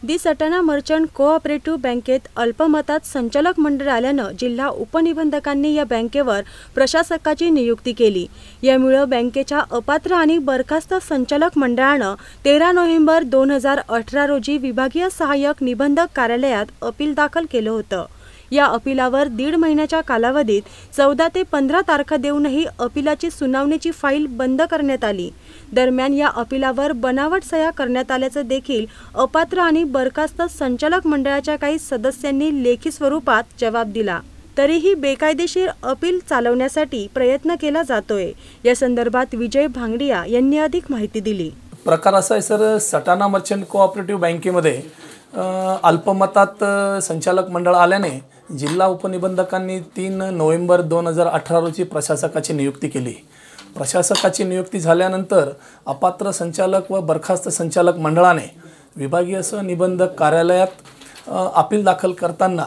दी Satana merchant cooperative बँकेत अल्पमतात संचालक मंडळ आल्यानं जिल्हा उपनिबंधकांनी या बँकेवर प्रशासकाची नियुक्ती केली। यामुळे बँकेच्या अपात्र आणि बरखास्त संचालक मंडळानं 13 नोव्हेंबर 2018 रोजी विभागीय सहाय्यक निबंधक कार्यालयात अपील दाखल केलं होतं। या अपीलावर 1.5 महिन्याच्या कालावधीत 14 ते 15 तारखा देऊनही अपीलाची सुनावणीची फाईल बंद करण्यात आली। दरम्यान या अपीलावर बनावट सह्या करण्यात आल्याचं देखील अपात्र आणि बरखास्त संचालक मंडळाच्या काही सदस्यांनी लेखी स्वरूपात जबाब दिला। तरीही बेकायदेशीर अपील चालवण्यासाठी प्रयत्न केला जातोय। या संदर्भात विजय भांगडिया यांनी अधिक माहिती दिली। प्रकार असा आहे सर, सटाणा मर्चंट कोऑपरेटिव्ह बँकेमध्ये अल्पमतात संचालक मंडळ आल्याने जिल्हा उपनिबंधकांनी 3 नोव्हेंबर 2018 रोजी प्रशासकाची नियुक्ती केली। प्रशासकाची नियुक्ती झाल्यानंतर अपात्र संचालक व बरखास्त संचालक मंडळाने विभागीय निबंधक कार्यालयात अपील दाखल करताना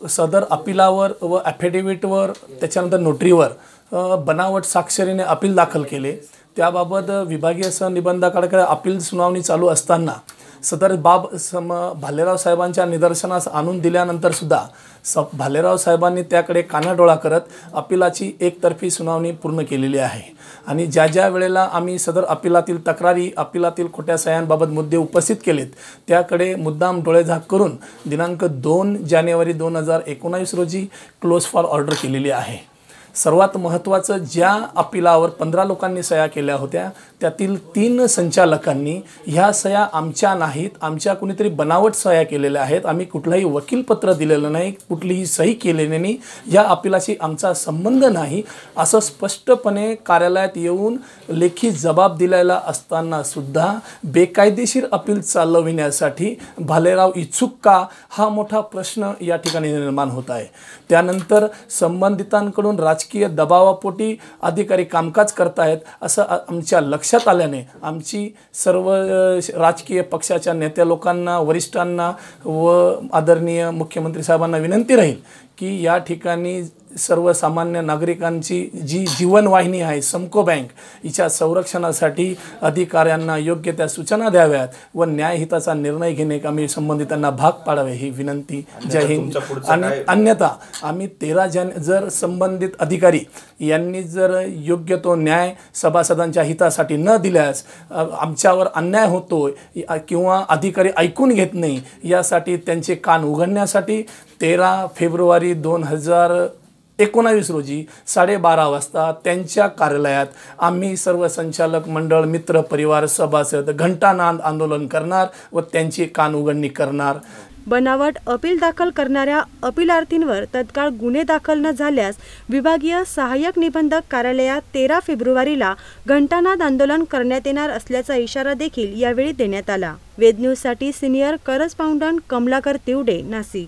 सदर अपीलावर व ॲफिडेव्हिटवर त्याच्यानंतर नोटरीवर बनावट स्वाक्षरीने अपील दाखल केले। त्याबाबत विभागीय निबंधकाकडे अपील सुनावणी चालू असताना सदर बाब भालेराव साहेबांच्या निदर्शनास आणून दिल्यानंतर सुद्धा भालेराव साहेबांनी त्याकडे कानाडोळा करत अपीलाची एकतर्फी सुनावणी पूर्ण केलेली आहे। आणि ज्या वेळेला आम्ही सदर अपीलातील तक्रारी, अपीलातील खोट्या सह्यांबाबत मुद्दे उपस्थित केलेत त्याकडे मुद्दाम डोळेझाक करून दिनांक 2 जानेवारी 2019 रोजी क्लोज फॉर ऑर्डर केलेली आहे। सर्वात महत्त्वाचं, ज्या अपीलावर 15 लोकांनी सह्या केल्या होत्या त्यातील 3 संचालकांनी ह्या सह्या आमच्या नाहीत, आमच्या कुणीतरी बनावट सह्या केलेल्या आहेत, आम्ही कुठलाही वकीलपत्र दिलेलं नाही, कुठलीही सही केलेली नाही, या अपीलाशी आमचा संबंध नाही असं स्पष्टपणे कार्यालयात येऊन लेखी जबाब दिलेला असताना सुद्धा बेकायदेशीर अपील चालविण्यासाठी भालेराव इच्छुक का, हा मोठा प्रश्न या ठिकाणी निर्माण होत आहे। त्यानंतर संबंधितांकडून राजकीय दबावापोटी अधिकारी कामकाज करतायत असं आमच्या लक्षात आल्याने आमची सर्व राजकीय पक्षाच्या नेत्या लोकांना, वरिष्ठांना व आदरणीय मुख्यमंत्री साहेबांना विनंती राहील की या ठिकाणी सर्वसामान्य नागरिकांची जी जीवनवाहिनी आहे समको बँक, हिच्या संरक्षणासाठी अधिकाऱ्यांना योग्य त्या सूचना द्याव्यात व न्यायहिताचा निर्णय घेणे आम्ही संबंधितांना भाग पाडावे ही विनंती। जय हिंद। आणि अन्यथा आम्ही 13 जर संबंधित अधिकारी यांनी जर योग्य तो न्याय सभासदांच्या हितासाठी न दिल्यास आमच्यावर अन्याय होतो किंवा अधिकारी ऐकून घेत नाही, यासाठी त्यांचे कान उघडण्यासाठी 13 फेब्रुवारी 2019 रोजी 12:30 वाजता त्यांच्या कार्यालयात आम्ही सर्व संचालक मंडळ, मित्र परिवार, सभासद घंटानाद आंदोलन करणार व त्यांची कान उघडणी करणार। बनावट अपील दाखल करणाऱ्या अपीलार्थींवर तत्काळ गुन्हे दाखल न झाल्यास विभागीय सहाय्यक निबंधक कार्यालयात 13 फेब्रुवारीला घंटानाद आंदोलन करण्यात येणार असल्याचा इशारा देखील यावेळी देण्यात आला। वेद न्यूजसाठी सिनियर करस्पॉन्डंट कमलाकर तिवडे, नाशिक।